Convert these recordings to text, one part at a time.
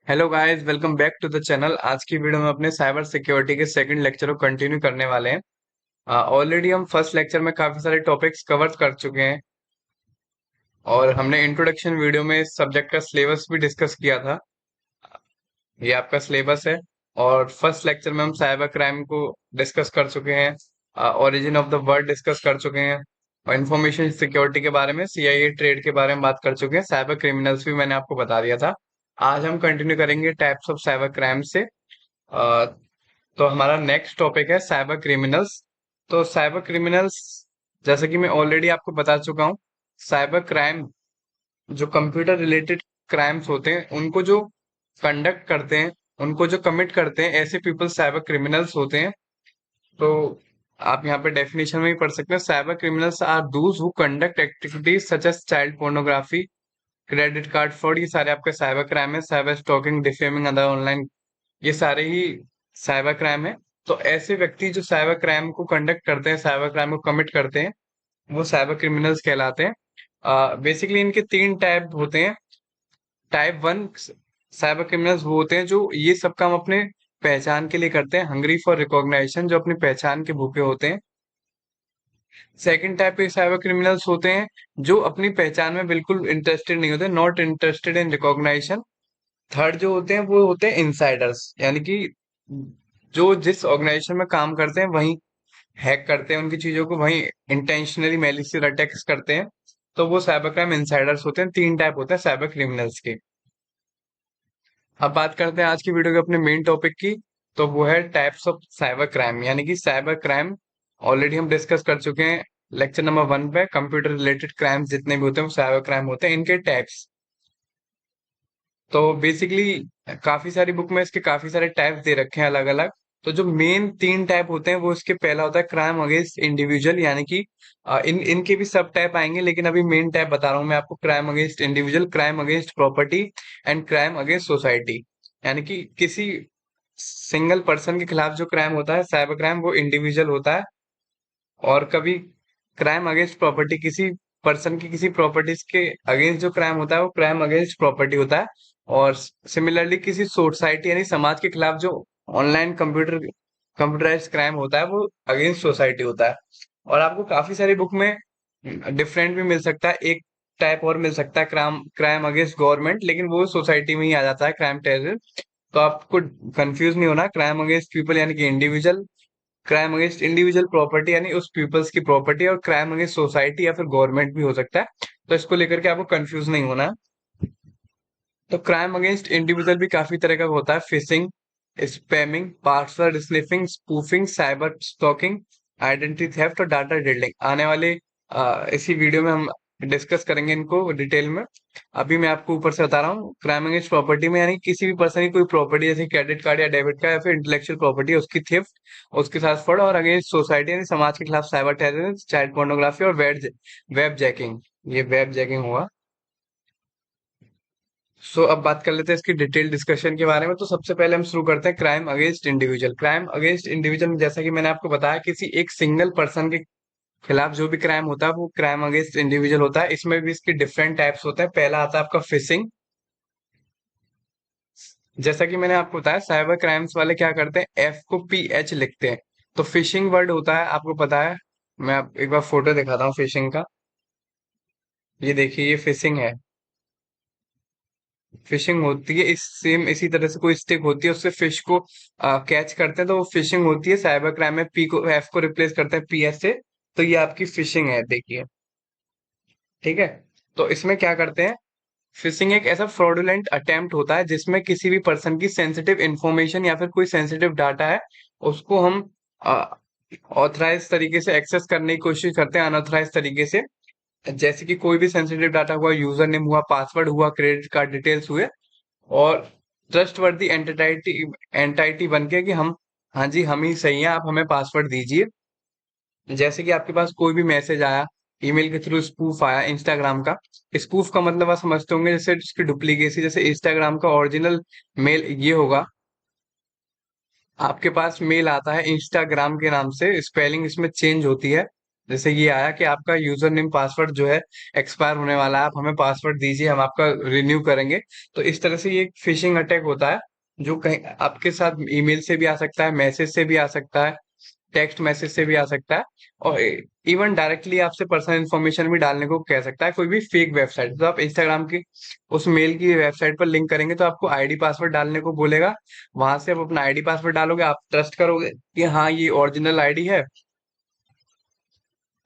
Hello guys, welcome back to the channel. आज की video में अपने साइबर सिक्योरिटी के सेकंड लेक्चर को कंटिन्यू करने वाले हैं। ऑलरेडी हम फर्स्ट लेक्चर में काफी सारे टॉपिक्स कवर कर चुके हैं और हमने इंट्रोडक्शन वीडियो में इस सब्जेक्ट का सिलेबस भी डिस्कस किया था। ये आपका सिलेबस है। और फर्स्ट लेक्चर में हम साइबर क्राइम को डिस्कस कर चुके हैं, origin of the word discuss कर चुके हैं और इंफॉर्मेशन सिक्योरिटी के बारे में, सीआईए ट्रेड के बारे में बात कर चुके हैं। साइबर क्रिमिनल्स भी मैंने आपको बता दिया था। आज हम कंटिन्यू करेंगे टाइप्स ऑफ साइबर क्राइम से। अ, तो हमारा नेक्स्ट टॉपिक है साइबर क्रिमिनल्स। तो साइबर क्रिमिनल्स, जैसे कि मैं ऑलरेडी आपको बता चुका हूँ, साइबर क्राइम जो कंप्यूटर रिलेटेड क्राइम्स होते हैं उनको जो कंडक्ट करते हैं, उनको जो कमिट करते हैं, ऐसे पीपल साइबर क्रिमिनल्स होते हैं। तो आप यहाँ पे डेफिनेशन में ही पढ़ सकते हैं, cyber criminals are those who conduct activities such as child pornography, credit card fraud. ये सारे आपके साइबर क्राइम है। Cyber stalking, defaming other online, ये सारे ही साइबर क्राइम है। तो ऐसे व्यक्ति जो साइबर क्राइम को कंडक्ट करते हैं, साइबर क्राइम को कमिट करते हैं, वो साइबर क्रिमिनल्स कहलाते हैं। बेसिकली इनके तीन टाइप होते हैं। टाइप वन साइबर क्रिमिनल्स वो होते हैं जो ये सब काम अपने पहचान के लिए करते हैं, हंग्री फॉर रिकॉग्नाइजेशन, जो अपनी पहचान के भूखे होते हैं। सेकंड टाइप के साइबर क्रिमिनल्स होते हैं जो अपनी पहचान में बिल्कुल इंटरेस्टेड नहीं होते, not interested in recognisation. Third जो होते हैं वो होते हैं इनसाइडर्स, यानी कि जो जिस ऑर्गेनाइजेशन में काम करते हैं वहीं हैक करते हैं उनकी चीजों को, वहीं इंटेंशनली मैलिशियस अटैक्स करते हैं। तो वो साइबर क्राइम इनसाइडर्स होते हैं। तीन टाइप होते हैं साइबर क्रिमिनल्स के। अब बात करते हैं आज की वीडियो के अपने मेन टॉपिक की। तो वो है टाइप्स ऑफ साइबर क्राइम, यानी कि साइबर क्राइम ऑलरेडी हम डिस्कस कर चुके हैं लेक्चर नंबर 1 पे। कंप्यूटर रिलेटेड क्राइम्स जितने भी होते हैं वो साइबर क्राइम होते हैं, इनके टाइप्स। तो बेसिकली काफी सारी बुक में इसके काफी सारे टाइप्स दे रखे हैं अलग अलग। तो जो मेन तीन टाइप होते हैं वो, इसके पहला होता है क्राइम अगेंस्ट इंडिविजुअल, यानी कि इनके भी सब टाइप आएंगे, लेकिन अभी मेन टाइप बता रहा हूँ मैं आपको। Crime against individual, crime against property and crime against society. यानी कि किसी सिंगल पर्सन के खिलाफ जो क्राइम होता है साइबर क्राइम, वो इंडिविजुअल होता है। और कभी क्राइम अगेंस्ट प्रॉपर्टी, किसी पर्सन की किसी प्रॉपर्टीज के अगेंस्ट जो क्राइम होता है वो क्राइम अगेंस्ट प्रॉपर्टी होता है। और सिमिलरली किसी सोसाइटी यानी समाज के खिलाफ जो ऑनलाइन कंप्यूटराइज्ड क्राइम होता है वो अगेंस्ट सोसाइटी होता है। और आपको काफी सारी बुक में डिफरेंट भी मिल सकता है। एक टाइप और मिल सकता है क्राइम क्राइम अगेंस्ट गवर्नमेंट, लेकिन वो सोसाइटी में ही आ जाता है, क्राइम टेररिज्म। तो आपको कंफ्यूज नहीं होना। क्राइम अगेंस्ट पीपल यानी कि individual, crime against individual property यानी उस पीपल्स की प्रॉपर्टी, और क्राइम अगेंस्ट सोसाइटी या फिर गवर्नमेंट भी हो सकता है। तो इसको लेकर के आपको कंफ्यूज नहीं होना है। तो क्राइम अगेंस्ट इंडिविजुअल भी काफी तरह का होता है। Fishing, spamming, password sniffing, spoofing, cyber stalking, identity theft और डाटा डीलिंग। आने वाले इसी वीडियो में हम डिस्कस करेंगे इनको डिटेल में। अभी मैं आपको ऊपर से बता रहा हूँ। क्राइम अगेंस्ट प्रॉपर्टी में यानी किसी भी पर्सन की कोई प्रॉपर्टी, जैसे क्रेडिट कार्ड या डेबिट कार्ड या फिर इंटेलेक्चुअल प्रॉपर्टी है, उसकी थेफ्ट, उसके साथ फ्रॉड। और अगेंस्ट सोसाइटी यानी समाज के खिलाफ साइबर टेररिज्म, चाइल्ड पोर्नोग्राफी और वेब जैकिंग। ये वेब जैकिंग हुआ। अब बात कर लेते हैं इसकी डिटेल डिस्कशन के बारे में। तो सबसे पहले हम शुरू करते हैं crime against individual. Crime against individual में, जैसा कि मैंने आपको बताया, किसी एक सिंगल पर्सन के खिलाफ जो भी क्राइम होता है वो क्राइम अगेंस्ट इंडिविजुअल होता है। इसमें भी इसके डिफरेंट टाइप्स होते हैं। पहला आता है आपका फिशिंग। जैसा कि मैंने आपको बताया, साइबर क्राइम्स वाले क्या करते हैं, एफ को पी एच लिखते हैं। तो फिशिंग वर्ड होता है, आपको पता है। मैं आप एक बार फोटो दिखाता हूँ फिशिंग का। ये देखिए, ये फिशिंग है। फिशिंग होती है इस सेम इसी तरह से, कोई स्टिक होती है, उससे फिश को कैच करते हैं, तो वो फिशिंग होती है। साइबर क्राइम में पी को एफ को रिप्लेस करते हैं पी एस से। तो ये आपकी फिशिंग है, देखिए। ठीक है। तो इसमें क्या करते हैं, फिशिंग एक ऐसा फ्रॉडुलेंट अटेम्प्ट होता है जिसमें किसी भी पर्सन की सेंसिटिव इंफॉर्मेशन या फिर कोई सेंसिटिव डाटा है, उसको हम ऑथराइज तरीके से एक्सेस करने की कोशिश करते हैं, अनऑथराइज तरीके से। जैसे कि कोई भी सेंसिटिव डाटा हुआ, यूजर नेम हुआ, पासवर्ड हुआ, क्रेडिट कार्ड डिटेल्स हुए, और ट्रस्टवर्दी एंटिटी एंटिटी बन के कि हम, हाँ जी हम ही सही हैं, आप हमें पासवर्ड दीजिए। जैसे कि आपके पास कोई भी मैसेज आया, ईमेल के थ्रू स्पूफ आया इंस्टाग्राम का। स्पूफ का मतलब आप समझते होंगे, जैसे उसकी डुप्लीकेसी। जैसे इंस्टाग्राम का ओरिजिनल मेल ये होगा, आपके पास मेल आता है इंस्टाग्राम के नाम से, स्पेलिंग इसमें चेंज होती है। जैसे ये आया कि आपका यूजर नेम पासवर्ड जो है एक्सपायर होने वाला है, आप हमें पासवर्ड दीजिए, हम आपका रिन्यू करेंगे। तो इस तरह से ये एक फिशिंग अटैक होता है, जो कहीं आपके साथ ईमेल से भी आ सकता है, मैसेज से भी आ सकता है, टेक्स्ट मैसेज से भी आ सकता है, और इवन डायरेक्टली आपसे पर्सनल इन्फॉर्मेशन भी डालने को कह सकता है, कोई भी फेक वेबसाइट। तो आप इंस्टाग्राम की उस मेल की वेबसाइट पर लिंक करेंगे तो आपको आईडी पासवर्ड डालने को बोलेगा। वहां से आप अपना आईडी पासवर्ड डालोगे, आप ट्रस्ट करोगे कि हाँ ये ओरिजिनल आईडी है,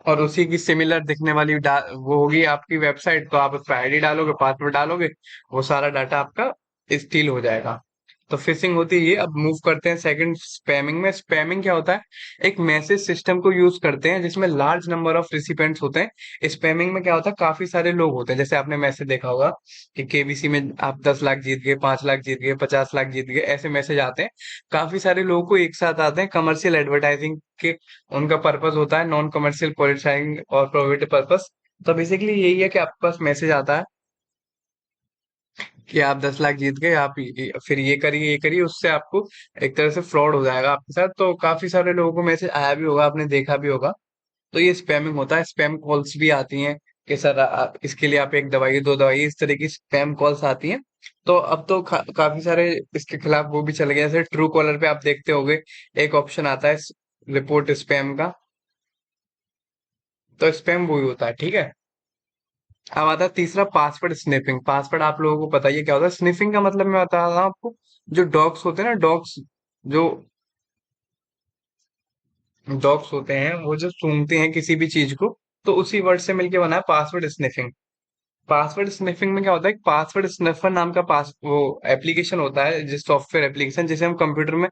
और उसी की सिमिलर दिखने वाली वो होगी आपकी वेबसाइट, तो आप उस पर आईडी डालोगे, पासवर्ड डालोगे, वो सारा डाटा आपका स्टील हो जाएगा। तो फिशिंग होती है ये। अब मूव करते हैं सेकंड, स्पैमिंग में। स्पैमिंग क्या होता है? एक मैसेज सिस्टम को यूज करते हैं जिसमें लार्ज नंबर ऑफ रिसिपेंट्स होते हैं। स्पैमिंग में क्या होता है, काफी सारे लोग होते हैं, जैसे आपने मैसेज देखा होगा कि केबीसी में आप 10 लाख जीत गए, 5 लाख जीत गए, 50 लाख जीत गए, ऐसे मैसेज आते हैं। काफी सारे लोगों को एक साथ आते हैं, कमर्शियल एडवर्टाइजिंग के उनका पर्पस होता है, नॉन कमर्शियल पॉलिटिक्स और प्रोफिट पर्पस। तो बेसिकली यही है कि आपके पास मैसेज आता है कि आप 10 लाख जीत गए, आप फिर ये करिए, उससे आपको एक तरह से फ्रॉड हो जाएगा आपके साथ। तो काफी सारे लोगों को मैसेज आया भी होगा, आपने देखा भी होगा। तो ये स्पैमिंग होता है। स्पैम कॉल्स भी आती हैं कि सर इसके लिए आप एक दवाई, दो दवाई, इस तरह की स्पैम कॉल्स आती हैं। तो अब तो काफी सारे इसके खिलाफ वो भी चल गए, जैसे ट्रू कॉलर पे आप देखते होंगे एक ऑप्शन आता है रिपोर्ट स्पैम का। तो स्पैम वही होता है, ठीक है। अब आता है तीसरा, पासवर्ड स्निफिंग। पासवर्ड आप लोगों को पता ही है क्या होता है। स्निफिंग का मतलब मैं बता रहा हूँ आपको, जो डॉग्स होते हैं ना, डॉग्स, जो डॉग्स होते हैं वो जो सूंघते हैं किसी भी चीज को, तो उसी वर्ड से मिलके बना है पासवर्ड स्निफिंग। पासवर्ड स्निफिंग में क्या होता है, पासवर्ड स्निफर नाम का पास वो एप्लीकेशन होता है, जिस सॉफ्टवेयर एप्लीकेशन जिसे हम कंप्यूटर में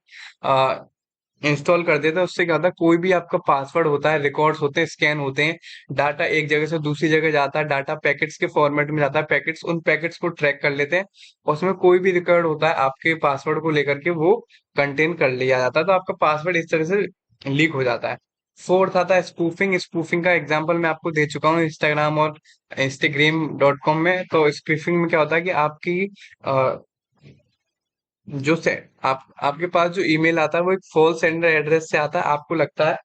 इंस्टॉल कर देते हैं। उससे क्या होता है, कोई भी आपका पासवर्ड होता है, रिकॉर्ड्स होते हैं, स्कैन होते हैं, डाटा एक जगह से दूसरी जगह जाता है, डाटा पैकेट्स के फॉर्मेट में जाता है, पैकेट्स उन पैकेट्स को ट्रैक कर लेते हैं, और उसमें कोई भी रिकॉर्ड होता है आपके पासवर्ड को लेकर के वो कंटेन कर लिया जाता है, तो आपका पासवर्ड इस तरह से लीक हो जाता है। फोर्थ आता है स्पूफिंग। स्पूफिंग का एग्जांपल मैं आपको दे चुका हूँ इंस्टाग्राम और instagram.com में। तो स्पूफिंग में क्या होता है कि आपकी अ, जो से आप आपके पास जो ईमेल आता है वो एक फॉल्स सेंडर एड्रेस से आता है। आपको लगता है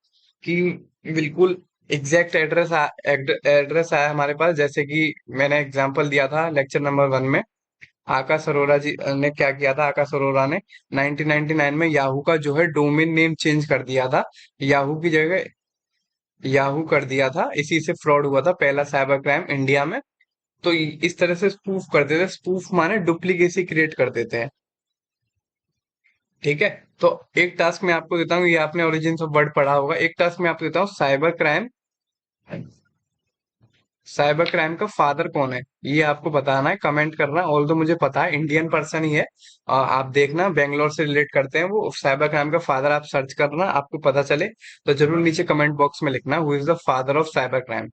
कि बिल्कुल एग्जैक्ट एड्रेस आया हमारे पास, जैसे कि मैंने एग्जांपल दिया था लेक्चर नंबर 1 में। आकाश अरोड़ा जी ने क्या किया था, आकाश अरोड़ा ने 1999 में याहू का जो है डोमेन नेम चेंज कर दिया था, याहू की जगह याहू कर दिया था। इसी से फ्रॉड हुआ था, पहला साइबर क्राइम इंडिया में। तो इस तरह से स्पूफ कर देते हैं। स्पूफ माने डुप्लीकेसी क्रिएट कर देते हैं, ठीक है। तो एक टास्क मैं आपको देता हूँ, ये आपने ओरिजिन ऑफ वर्ड पढ़ा होगा। एक टास्क मैं आपको देता हूँ, साइबर क्राइम, साइबर क्राइम का फादर कौन है, ये आपको बताना है, कमेंट करना। ऑल तो मुझे पता है इंडियन पर्सन ही है, आप देखना बेंगलोर से रिलेट करते हैं वो। साइबर क्राइम का फादर आप सर्च करना, आपको पता चले तो जरूर नीचे कमेंट बॉक्स में लिखना, who is the father of cyber crime.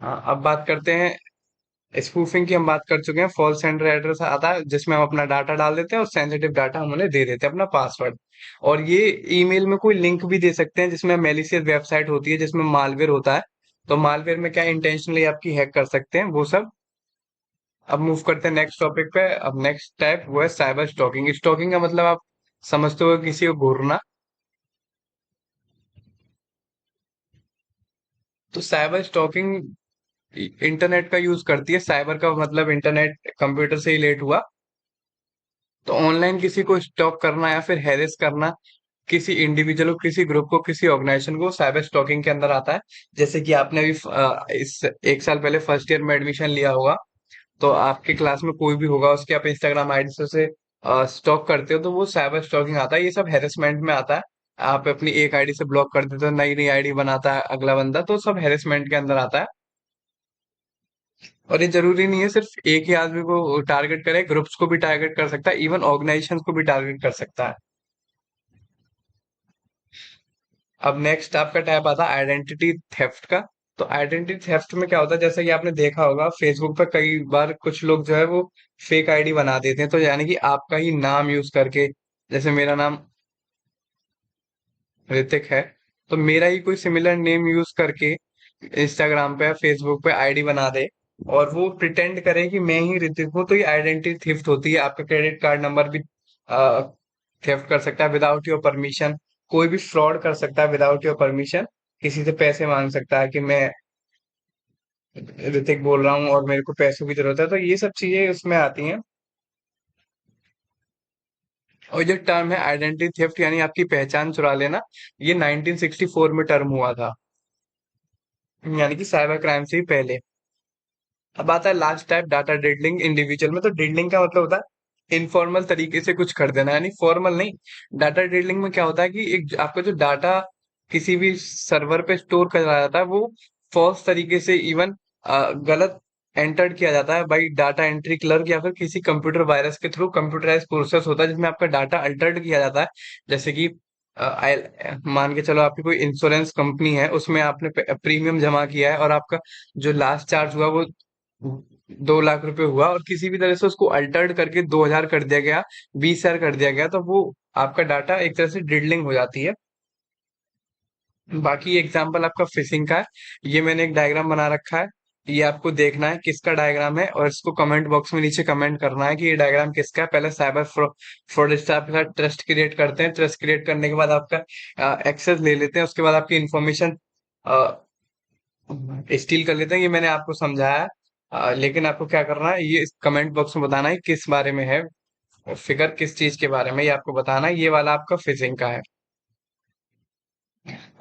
हाँ, अब बात करते हैं स्पूफिंग की। हम बात कर चुके हैं, फॉल्स सेंडर एड्रेस आता है जिसमें हम अपना डाटा डाल देते हैं और सेंसिटिव डाटा हम उन्हें दे देते हैं, अपना पासवर्ड। और ये ईमेल में कोई लिंक भी दे सकते हैं जिसमें मैलिशियस वेबसाइट होती है, जिसमें मालवेयर होता है। तो मालवेयर में क्या इंटेंशनली आपकी हैक कर सकते हैं वो सब। अब मूव करते हैं नेक्स्ट टॉपिक पे। अब नेक्स्ट टाइप वो है साइबर स्टॉकिंग। स्टॉकिंग का मतलब आप समझते हो, किसी को घूरना। तो साइबर स्टॉकिंग इंटरनेट का यूज करती है। साइबर का मतलब इंटरनेट, कंप्यूटर से रिलेट हुआ। तो ऑनलाइन किसी को स्टॉक करना या फिर हैरेस करना, किसी इंडिविजुअल को, किसी ग्रुप को, किसी ऑर्गेनाइजेशन को, साइबर स्टॉकिंग के अंदर आता है। जैसे कि आपने अभी इस एक साल पहले फर्स्ट ईयर में एडमिशन लिया होगा, तो आपके क्लास में कोई भी होगा, उसके आप इंस्टाग्राम आईडी से स्टॉक करते हो, तो वो साइबर स्टॉकिंग आता है। ये सब हेरेसमेंट में आता है। आप अपनी एक आईडी से ब्लॉक कर देते हो, नई नई आईडी बनाता है अगला बंदा, तो सब हेरेसमेंट के अंदर आता है। और ये जरूरी नहीं है सिर्फ एक ही आदमी को टारगेट करे, ग्रुप्स को भी टारगेट कर सकता है, इवन ऑर्गेनाइजेशन को भी टारगेट कर सकता है। अब नेक्स्ट आपका टाइप आता है आइडेंटिटी थेफ्ट का। तो आइडेंटिटी थेफ्ट में क्या होता है, जैसा कि आपने देखा होगा फेसबुक पर कई बार कुछ लोग जो है वो फेक आईडी बना देते हैं। तो यानी कि आपका ही नाम यूज करके, जैसे मेरा नाम ऋतिक है, तो मेरा ही कोई सिमिलर नेम यूज करके इंस्टाग्राम पे या फेसबुक पे आईडी बना दे, और वो प्रिटेंड करे कि मैं ही ऋतिक हूँ, तो ये आइडेंटिटी थेफ्ट होती है। आपका क्रेडिट कार्ड नंबर भी थेफ्ट कर सकता है विदाउट योर परमिशन। कोई भी फ्रॉड कर सकता है विदाउट योर परमिशन। किसी से पैसे मांग सकता है कि मैं ऋतिक बोल रहा हूँ और मेरे को पैसों की जरूरत है, तो ये सब चीजें उसमें आती हैं। और जो टर्म है आइडेंटिटी थेफ्ट, यानी आपकी पहचान चुरा लेना, ये 1964 में टर्म हुआ था, यानी कि साइबर क्राइम से ही पहले। अब आता है लास्ट टाइप, डाटा डिडलिंग इंडिविजुअल में। तो डिडलिंग का मतलब होता है इनफॉर्मल तरीके से कुछ कर देना, यानी फॉर्मल नहीं। डाटा डिडलिंग में क्या होता है कि एक आपका जो डाटा किसी भी सर्वर पे स्टोर करा जाता है, वो फॉल्स तरीके से, इवन गलत एंटर किया जाता है बाई डाटा एंट्री क्लर्क या फिर किसी कंप्यूटर वायरस के थ्रू। कंप्यूटराइज प्रोसेस होता है जिसमें आपका डाटा अल्टर्ड किया जाता है। जैसे कि मान के चलो आपकी कोई इंश्योरेंस कंपनी है, उसमें आपने प्रीमियम जमा किया है और आपका जो लास्ट चार्ज हुआ वो 2 लाख रुपए हुआ, और किसी भी तरह से उसको अल्टर्ड करके 2,000 कर दिया गया, 20,000 कर दिया गया, तो वो आपका डाटा एक तरह से डिडलिंग हो जाती है। बाकी एग्जांपल आपका फिशिंग का है। ये मैंने एक डायग्राम बना रखा है, ये आपको देखना है किसका डायग्राम है, और इसको कमेंट बॉक्स में नीचे कमेंट करना है कि ये डायग्राम किसका है। पहले साइबर फ्रॉडस्टर आपके साथ ट्रस्ट क्रिएट करते हैं, ट्रस्ट क्रिएट करने के बाद आपका एक्सेस ले लेते हैं, उसके बाद आपकी इंफॉर्मेशन स्टील कर लेते हैं। ये मैंने आपको समझाया है। लेकिन आपको क्या करना है, ये कमेंट बॉक्स में बताना है किस बारे में है, फिगर किस चीज के बारे में, ये आपको बताना है। ये वाला आपका फिशिंग का है।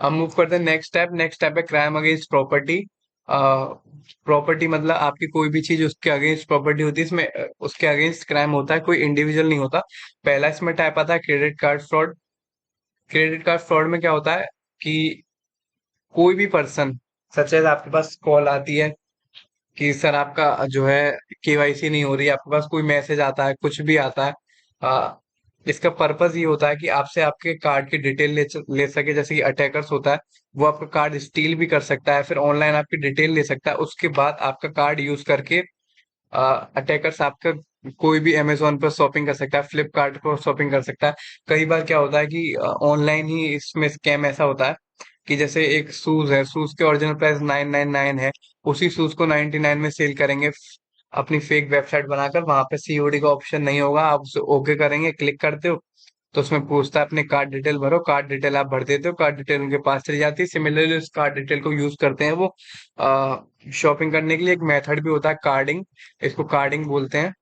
अब मूव करते हैं नेक्स्ट स्टेप। नेक्स्ट स्टेप है क्राइम अगेंस्ट प्रॉपर्टी। प्रॉपर्टी मतलब आपकी कोई भी चीज उसके अगेंस्ट प्रॉपर्टी होती है, इसमें उसके अगेंस्ट क्राइम होता है, कोई इंडिविजुअल नहीं होता। पहला इसमें टाइप आता है credit card fraud. Credit card fraud में क्या होता है कि कोई भी पर्सन, सच है, आपके पास कॉल आती है कि सर आपका जो है केवाईसी नहीं हो रही, आपके पास कोई मैसेज आता है, कुछ भी आता है। आ, इसका पर्पस ये होता है कि आपसे आपके कार्ड की डिटेल ले सके। जैसे कि अटैकर्स होता है, वो आपका कार्ड स्टील भी कर सकता है, फिर ऑनलाइन आपकी डिटेल ले सकता है, उसके बाद आपका कार्ड यूज करके अटैकर्स आपका कोई भी अमेजोन पर शॉपिंग कर सकता है, फ्लिपकार्ट पर शॉपिंग कर सकता है। कई बार क्या होता है कि ऑनलाइन ही इसमें स्कैम ऐसा होता है कि जैसे एक शूज है, शूज के ओरिजिनल प्राइस 999 है, उसी शूज को 99 में सेल करेंगे, अपनी फेक वेबसाइट बनाकर। वहां पे सीओडी का ऑप्शन नहीं होगा, आप उसे ओके करेंगे, क्लिक करते हो तो उसमें पूछता है अपने कार्ड डिटेल भरो, कार्ड डिटेल आप भर देते हो, कार्ड डिटेल उनके पास चली जाती है। सिमिलरली उस कार्ड डिटेल को यूज करते हैं वो शॉपिंग करने के लिए। एक मेथड भी होता है कार्डिंग, इसको कार्डिंग बोलते हैं।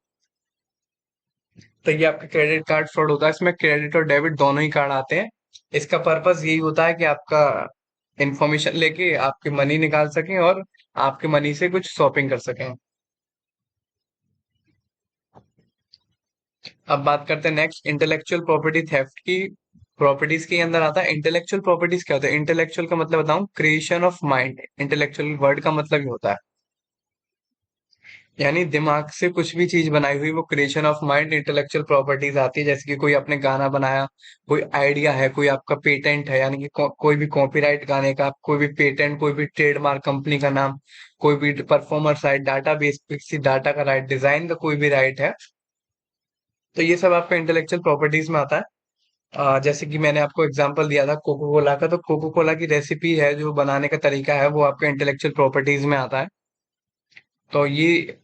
तो ये आपका क्रेडिट कार्ड फ्रॉड होता है, इसमें क्रेडिट और डेबिट दोनों ही कार्ड आते हैं। इसका पर्पस यही होता है कि आपका इंफॉर्मेशन लेके आपकी मनी निकाल सकें और आपके मनी से कुछ शॉपिंग कर सकें। अब बात करते हैं नेक्स्ट इंटेलेक्चुअल प्रॉपर्टी थेफ्ट की। प्रॉपर्टीज के अंदर आता है इंटेलेक्चुअल प्रॉपर्टीज। क्या होता है इंटेलेक्चुअल का मतलब बताऊं, creation of mind. Intellectual word का मतलब ही होता है यानी दिमाग से कुछ भी चीज बनाई हुई, वो creation of mind intellectual properties आती है। जैसे कि कोई आपने गाना बनाया, कोई आइडिया है, कोई आपका पेटेंट है, यानी कि कोई भी कॉपीराइट गाने का, कोई भी पेटेंट, कोई भी ट्रेडमार्क कंपनी का नाम, कोई भी परफॉर्मर राइट, डाटा बेस किसी डाटा का राइट, डिजाइन का कोई भी राइट है, तो ये सब आपका इंटेलेक्चुअल प्रॉपर्टीज में आता है। जैसे कि मैंने आपको एग्जांपल दिया था कोको कोला का, तो कोको कोला की रेसिपी है, जो बनाने का तरीका है, वो आपका इंटेलेक्चुअल प्रॉपर्टीज में आता है। तो ये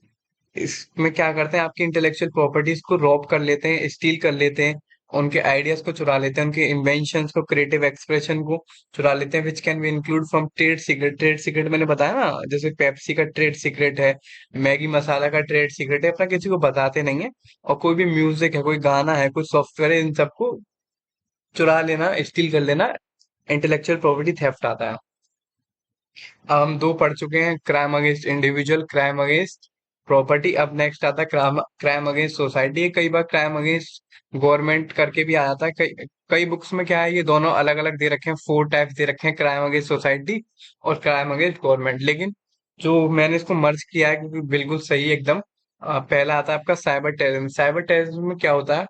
इसमें क्या करते हैं, आपकी इंटेलेक्चुअल प्रॉपर्टीज को रॉब कर लेते हैं, स्टील कर लेते हैं, उनके आइडियाज को चुरा लेते हैं, उनके इन्वेंशंस को, क्रिएटिव एक्सप्रेशन को चुरा लेते हैं, which can be include from trade secret. Trade secret मैंने बताया ना, जैसे पेप्सी का ट्रेड सीक्रेट है, मैगी मसाला का ट्रेड सीक्रेट है, अपना किसी को बताते नहीं है। और कोई भी म्यूजिक है, कोई गाना है, कोई सॉफ्टवेयर है, इन सबको चुरा लेना, स्टील कर लेना, इंटेलेक्चुअल प्रॉपर्टी थेफ्ट आता है। हम दो पढ़ चुके हैं, crime against individual, crime against property. अब नेक्स्ट आता है क्राइम क्राइम अगेंस्ट सोसाइटी। कई बार क्राइम अगेंस्ट गवर्नमेंट करके भी आ जाता है। कई कई बुक्स में क्या है, ये दोनों अलग अलग दे रखे हैं, 4 टाइप्स दे रखे हैं, क्राइम अगेंस्ट सोसाइटी और क्राइम अगेंस्ट गवर्नमेंट। लेकिन जो मैंने इसको मर्ज किया है, क्योंकि बिल्कुल सही है एकदम। पहला आता है आपका साइबर टेररिज्म। साइबर टेररिज्म में क्या होता है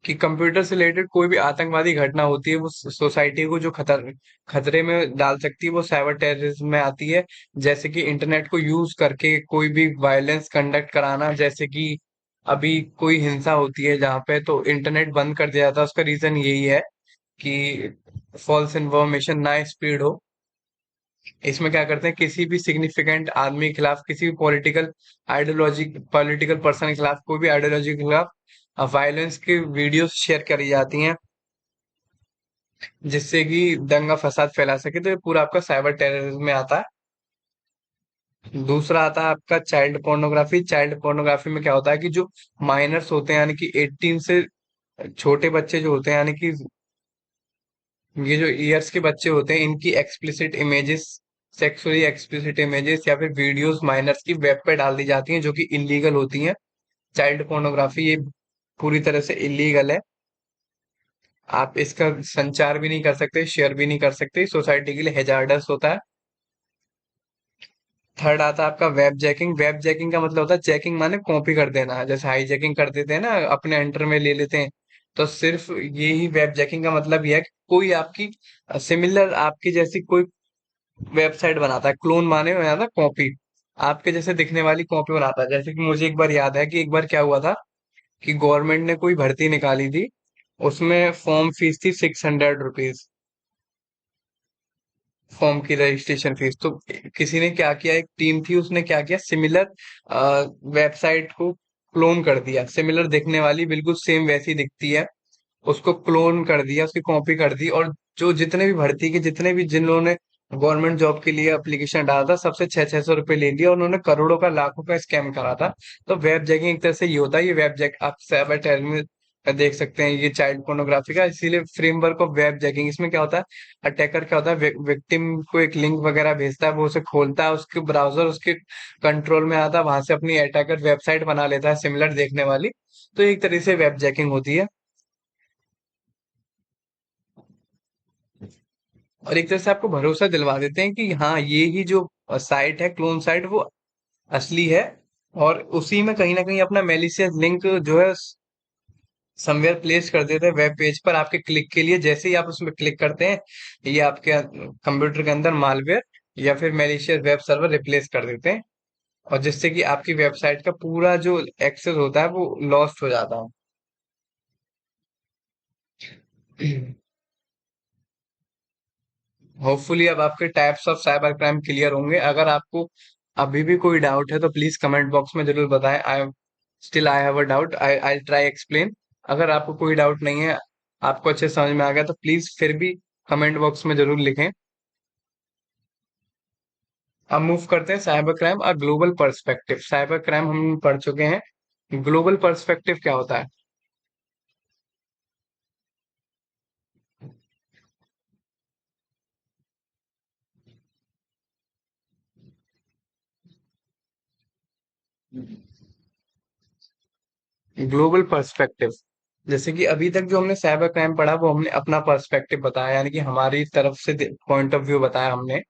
कि कंप्यूटर से रिलेटेड कोई भी आतंकवादी घटना होती है, वो सोसाइटी को जो खतरे में डाल सकती है, वो साइबर टेररिज्म में आती है। जैसे कि इंटरनेट को यूज करके कोई भी वायलेंस कंडक्ट कराना, जैसे कि अभी कोई हिंसा होती है जहाँ पे, तो इंटरनेट बंद कर दिया जाता है। उसका रीजन यही है कि फॉल्स इन्फॉर्मेशन ना स्प्रेड हो। इसमें क्या करते हैं, किसी भी सिग्निफिकेंट आदमी के खिलाफ, किसी भी पॉलिटिकल पर्सन के खिलाफ, कोई भी आइडियोलॉजी के खिलाफ वायलेंस की वीडियोस शेयर करी जाती हैं। जिससे कि दंगा फसाद फैला सके, तो ये पूरा आपका साइबर टेररिज्म में आता है। दूसरा आता है आपका चाइल्ड पोर्नोग्राफी। चाइल्ड पोर्नोग्राफी में क्या होता है कि जो माइनर्स होते हैं, यानी कि 18 से छोटे बच्चे जो होते हैं, यानी कि ये जो ईयर्स के बच्चे होते हैं, इनकी explicit images, sexually explicit images या फिर वीडियोस माइनर्स की वेब पे डाल दी जाती हैं, जो कि इलीगल होती हैं। चाइल्ड पोर्नोग्राफी ये पूरी तरह से इलीगल है। आप इसका संचार भी नहीं कर सकते, शेयर भी नहीं कर सकते, सोसाइटी के लिए हैजार्डस होता है। थर्ड आता है आपका वेब जैकिंग। वेब जैकिंग का मतलब होता है, चेकिंग माने कॉपी कर देना, जैसे हाईजैकिंग कर देते हैं ना, अपने एंटर में ले लेते हैं। तो सिर्फ ये ही वेब जैकिंग का मतलब ये है कि कोई आपकी सिमिलर आपकी जैसी कोई वेबसाइट बनाता है, क्लोन माने हो या ना कॉपी, आपके जैसे दिखने वाली कॉपी बनाता है। जैसे कि मुझे एक बार याद है कि एक बार क्या हुआ था कि गवर्नमेंट ने कोई भर्ती निकाली थी, उसमें फॉर्म फीस थी 600 रुपीज, फॉर्म की रजिस्ट्रेशन फीस। तो किसी ने क्या किया, एक टीम थी, उसने क्या किया, सिमिलर वेबसाइट को क्लोन कर दिया, सिमिलर दिखने वाली बिल्कुल सेम वैसी दिखती है, उसको क्लोन कर दिया, उसकी कॉपी कर दी। और जो जितने भी भर्ती के जितने भी जिन लोगों ने गवर्नमेंट जॉब के लिए एप्लीकेशन डाला था, सबसे 600 600 रुपए ले लिया, और उन्होंने करोड़ों का लाखों का स्कैम करा था। तो वेब जैकिंग एक तरह से ये होता है, ये वेब जैक आप साइबर टेररिज्म में देख सकते हैं, ये चाइल्ड पोर्नोग्राफी का इसीलिए फ्रेमवर्क ऑफ वेब जैकिंग। इसमें क्या होता है, अटैकर क्या होता है, विक्टिम को एक लिंक वगैरह भेजता है, वो उसे खोलता है, उसके ब्राउजर उसके कंट्रोल में आता है, वहां से अपनी अटैकर वेबसाइट बना लेता है सिमिलर देखने वाली। तो एक तरह से वेब जैकिंग होती है। और एक तरह से आपको भरोसा दिलवा देते हैं कि हाँ, ये ही जो साइट है, क्लोन साइट, वो असली है। और उसी में कहीं ना कहीं अपना मेलिशियस लिंक जो है समवेयर प्लेस कर देते हैं वेब पेज पर आपके क्लिक के लिए। जैसे ही आप उसमें क्लिक करते हैं, ये आपके कंप्यूटर के अंदर मालवेयर या फिर मेलिशियस वेब सर्वर रिप्लेस कर देते हैं, और जिससे कि आपकी वेबसाइट का पूरा जो एक्सेस होता है वो लॉस्ट हो जाता है। होपफुली अब आपके types of cyber crime clear होंगे। अगर आपको अभी भी कोई डाउट है तो प्लीज कमेंट बॉक्स में जरूर बताएं। I have a doubt, I try explain. अगर आपको कोई डाउट नहीं है, आपको अच्छे समझ में आ गया, तो प्लीज फिर भी कमेंट बॉक्स में जरूर लिखें। अब मूव करते हैं साइबर क्राइम और ग्लोबल पर्सपेक्टिव। साइबर क्राइम हम पढ़ चुके हैं, ग्लोबल पर्सपेक्टिव क्या होता है। ग्लोबल पर्सपेक्टिव, जैसे कि अभी तक जो हमने साइबर क्राइम पढ़ा, वो हमने अपना पर्सपेक्टिव बताया, यानी कि हमारी तरफ से पॉइंट ऑफ व्यू बताया हमने।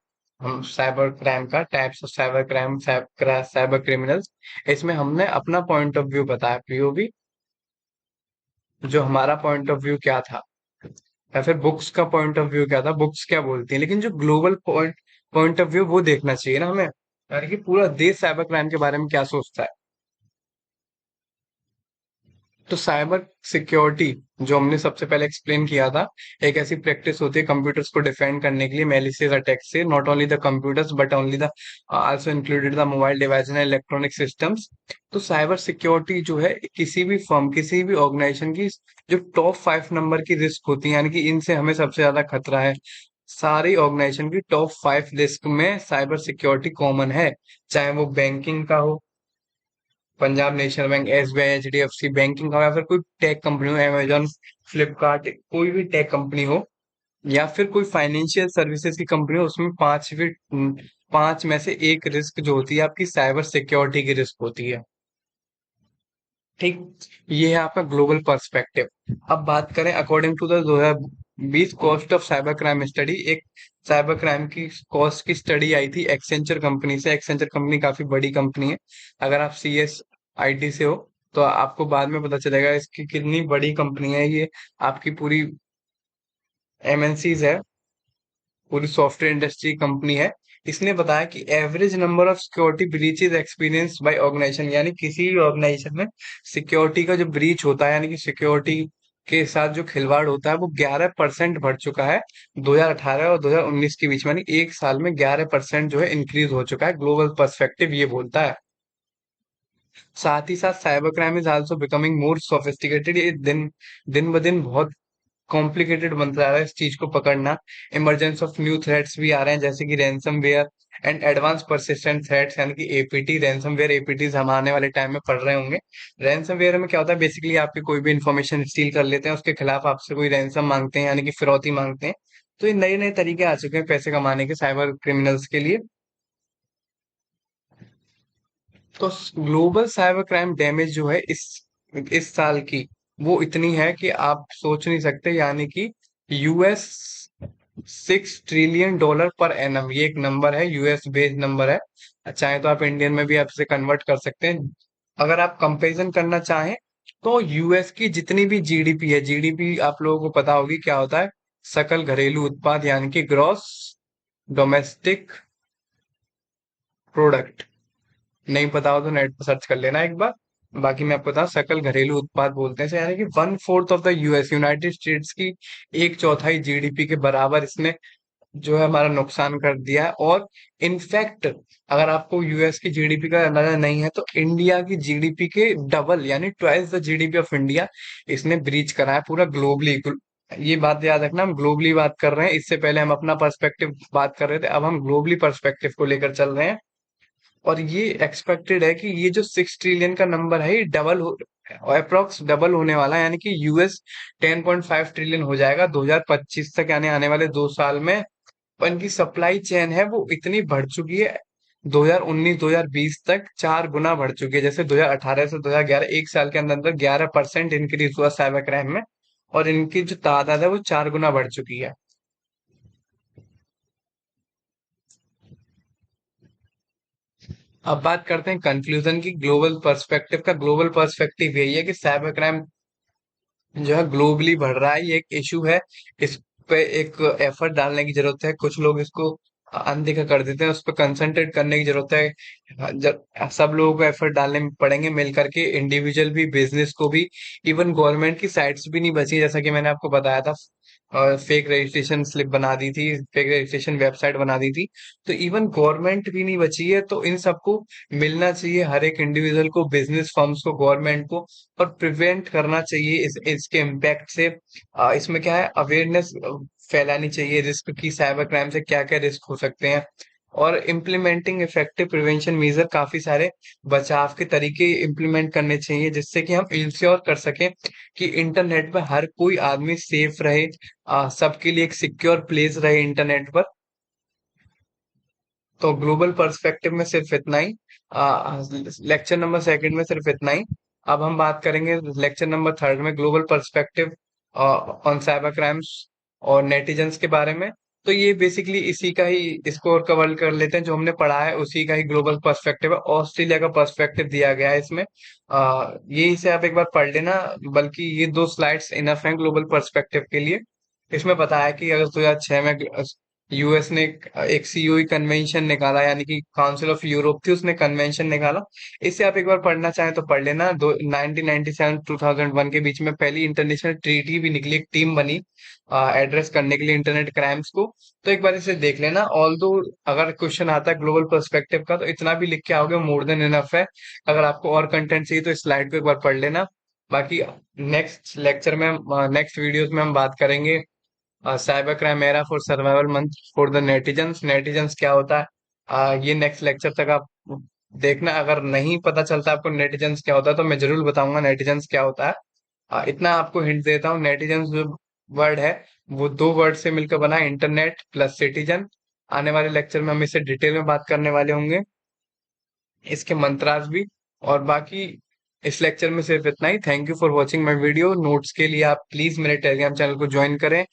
हम साइबर क्राइम का types of cyber crime, cyber criminals, इसमें हमने अपना पॉइंट ऑफ व्यू बताया, पीओवी, जो हमारा पॉइंट ऑफ व्यू क्या था, या फिर बुक्स का पॉइंट ऑफ व्यू क्या था, बुक्स क्या बोलती हैं। लेकिन जो global point point of view वो देखना चाहिए ना हमें, यानी कि पूरा देश साइबर क्राइम के बारे में क्या सोचता है। तो साइबर सिक्योरिटी, जो हमने सबसे पहले एक्सप्लेन किया था, एक ऐसी प्रैक्टिस होती है कंप्यूटर्स को डिफेंड करने के लिए मैलिशियस अटैक से, not only the computers but only the also included the mobile device and electronic systems. तो साइबर सिक्योरिटी जो है, किसी भी फर्म, किसी भी ऑर्गेनाइजेशन की जो टॉप 5 नंबर की रिस्क होती है, यानी कि इनसे हमें सबसे ज्यादा खतरा है। सारी ऑर्गेनाइजेशन की टॉप 5 रिस्क में साइबर सिक्योरिटी कॉमन है। चाहे वो बैंकिंग का हो, Punjab national bank, SBI, HDFC, banking का हो, या फिर कोई टेक कंपनी हो, अमेजोन, फ्लिपकार्ट, कोई भी टेक कंपनी हो, या फिर कोई फाइनेंशियल सर्विसेज की कंपनी हो, उसमें 5 में से एक रिस्क जो होती है आपकी साइबर सिक्योरिटी की रिस्क होती है। ठीक, ये है आपका ग्लोबल पर्सपेक्टिव। अब बात करें according to the 2020 cost of cyber crime study, एक साइबर क्राइम की कॉस्ट की स्टडी आई थी एक्सेंचर कंपनी से। एक्सेंचर कंपनी काफी बड़ी कंपनी है, अगर आप सीएस आईटी से हो तो आपको बाद में पता चलेगा इसकी कितनी बड़ी कंपनी है ये। आपकी पूरी एमएनसीज है, पूरी सॉफ्टवेयर इंडस्ट्री कंपनी है। इसने बताया कि average number of security breaches experience by organisation, यानी किसी भी ऑर्गेनाइजेशन में सिक्योरिटी का जो ब्रीच होता है, यानी कि सिक्योरिटी के साथ जो खिलवाड़ होता है, वो 11% बढ़ चुका है 2018 और 2019 के बीच में, यानी एक साल में 11% जो है इंक्रीज हो चुका है। ग्लोबल पर्सपेक्टिव ये बोलता है। साथ ही साथ cyber crime is also becoming more sophisticated, ये दिन दिन ब दिन बहुत कॉम्प्लिकेटेड बनता जा रहा है इस चीज को पकड़ना। इमरजेंस ऑफ न्यू थ्रेट्स भी आ रहे हैं, जैसे कि ransomware and advance persistent threats, यानी कि एपीटी। रैंसमवेयर एपीटीज हम आने वाले टाइम में पढ़ रहे होंगे। रैंसमवेयर में क्या होता है, बेसिकली आपकी कोई भी इंफॉर्मेशन स्टील कर लेते हैं, उसके खिलाफ आपसे कोई रैंसम मांगते हैं, यानी कि फिरौती मांगते हैं। तो ये नए नए तरीके आ चुके हैं पैसे कमाने के साइबर क्रिमिनल्स के लिए। तो ग्लोबल साइबर क्राइम डैमेज जो है इस साल की, वो इतनी है कि आप सोच नहीं सकते। यानी कि यूएस $6 ट्रिलियन पर एनम, ये एक नंबर है, यूएस बेस्ड नंबर है। चाहे तो आप इंडियन में भी आप इसे कन्वर्ट कर सकते हैं। अगर आप कंपैरिजन करना चाहें तो यूएस की जितनी भी जीडीपी है, जीडीपी आप लोगों को पता होगी क्या होता है, सकल घरेलू उत्पाद, यानी कि ग्रॉस डोमेस्टिक प्रोडक्ट। नहीं पता हो तो नेट पर सर्च कर लेना एक बार। बाकी मैं आपको बताऊं, सकल घरेलू उत्पाद बोलते हैं, यानी कि 1/4 of the US, United states की एक चौथाई जीडीपी के बराबर इसने जो है हमारा नुकसान कर दिया है। और इनफैक्ट अगर आपको यूएस की जीडीपी का अंदाजा नहीं है, तो इंडिया की जीडीपी के डबल, यानी twice the GDP of India इसने ब्रीच करा है पूरा ग्लोबली। ये बात याद रखना, हम ग्लोबली बात कर रहे हैं, इससे पहले हम अपना पर्सपेक्टिव बात कर रहे थे, अब हम ग्लोबली पर्सपेक्टिव को लेकर चल रहे हैं। और ये एक्सपेक्टेड है कि ये जो 6 ट्रिलियन का नंबर है, ये डबल हो, अप्रोक्स डबल होने वाला है, यानी कि यूएस 10.5 ट्रिलियन हो जाएगा 2025 तक, यानी आने वाले 2 साल में। और इनकी सप्लाई चेन है वो इतनी बढ़ चुकी है, 2019-2020 तक 4 गुना बढ़ चुकी है। जैसे 2018 से 2011, एक साल के अंदर अंदर 11% इंक्रीज हुआ साइबर क्राइम में, और इनकी जो तादाद है वो 4 गुना बढ़ चुकी है। अब बात करते हैं कंक्लूजन की, ग्लोबल पर्सपेक्टिव का। ग्लोबल पर्सपेक्टिव यही है कि साइबर क्राइम जो है ग्लोबली बढ़ रहा है, ये एक इशू है। इस पे एक एफर्ट डालने की जरूरत है। कुछ लोग इसको अनदेखा कर देते हैं, उस पर कंसंट्रेट करने की जरूरत है। जब सब लोगों को एफर्ट डालने पड़ेंगे मिल करके, इंडिविजुअल भी, बिजनेस को भी। इवन गवर्नमेंट की साइट्स भी नहीं बची, जैसा कि मैंने आपको बताया था। फेक रजिस्ट्रेशन स्लिप बना दी थी, फेक रजिस्ट्रेशन वेबसाइट बना दी थी। तो इवन गवर्नमेंट भी नहीं बची है। तो इन सबको मिलना चाहिए, हर एक इंडिविजुअल को, बिजनेस फर्म्स को, गवर्नमेंट को, और प्रिवेंट करना चाहिए इसके इम्पैक्ट से। इसमें क्या है, अवेयरनेस फैलानी चाहिए रिस्क की, साइबर क्राइम से क्या क्या रिस्क हो सकते हैं। और इम्प्लीमेंटिंग इफेक्टिव प्रिवेंशन मेजर, काफी सारे बचाव के तरीके इम्प्लीमेंट करने चाहिए, जिससे कि हम इंश्योर कर सकें कि इंटरनेट पर हर कोई आदमी सेफ रहे, सबके लिए एक सिक्योर प्लेस रहे इंटरनेट पर। तो ग्लोबल पर्सपेक्टिव में सिर्फ इतना ही, लेक्चर नंबर सेकंड में सिर्फ इतना ही। अब हम बात करेंगे लेक्चर नंबर थर्ड में, global perspective on cyber crimes और नेटिजन्स के बारे में। तो ये बेसिकली इसी का ही, इसको कवर कर लेते हैं, जो हमने पढ़ा है उसी का ही ग्लोबल पर्सपेक्टिव है। ऑस्ट्रेलिया का पर्सपेक्टिव दिया गया है इसमें, ये इसे आप एक बार पढ़ लेना। बल्कि ये 2 स्लाइड्स इनफ हैं ग्लोबल पर्सपेक्टिव के लिए। इसमें बताया कि अगर 2006 में यूएस ने एक सीओई कन्वेंशन निकाला, यानी कि काउंसिल ऑफ यूरोप थी, उसने कन्वेंशन निकाला। इसे आप एक बार पढ़ना चाहें तो पढ़ लेना। 1997 2001 के बीच में पहली इंटरनेशनल ट्रीटी भी निकली, एक टीम बनी एड्रेस करने के लिए इंटरनेट क्राइम्स को। तो एक बार इसे देख लेना। ऑल दो अगर क्वेश्चन आता है ग्लोबल पर्सपेक्टिव का, तो इतना भी लिख के आओगे मोर देन इनफ है। अगर आपको और कंटेंट चाहिए तो इस स्लाइड को एक बार पढ़ लेना। बाकी नेक्स्ट लेक्चर में, नेक्स्ट वीडियोस में हम बात करेंगे cyber crime era for survival month for the netizens. Netizens क्या होता है, ये नेक्स्ट लेक्चर तक आप देखना। अगर नहीं पता चलता आपको नेटिजन्स क्या होता है, तो मैं जरूर बताऊंगा नेटिजन्स क्या होता है। इतना आपको हिंट देता हूँ, नेटिजन्स जो वर्ड है वो 2 वर्ड से मिलकर बना है, इंटरनेट प्लस सिटीजन। आने वाले लेक्चर में हम इसे डिटेल में बात करने वाले होंगे, इसके मंत्रास भी। और बाकी इस लेक्चर में सिर्फ इतना ही। Thank you for watching my video. Notes के लिए आप प्लीज मेरे टेलीग्राम चैनल को ज्वाइन करें,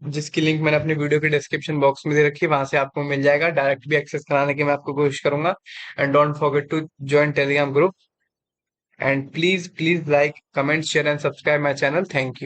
जिसकी लिंक मैंने अपनी वीडियो के डिस्क्रिप्शन बॉक्स में दे रखी है, वहां से आपको मिल जाएगा। डायरेक्ट भी एक्सेस कराने की मैं आपको कोशिश करूंगा। And don't forget to join Telegram group. And please please like, comment, share and subscribe my channel. Thank you.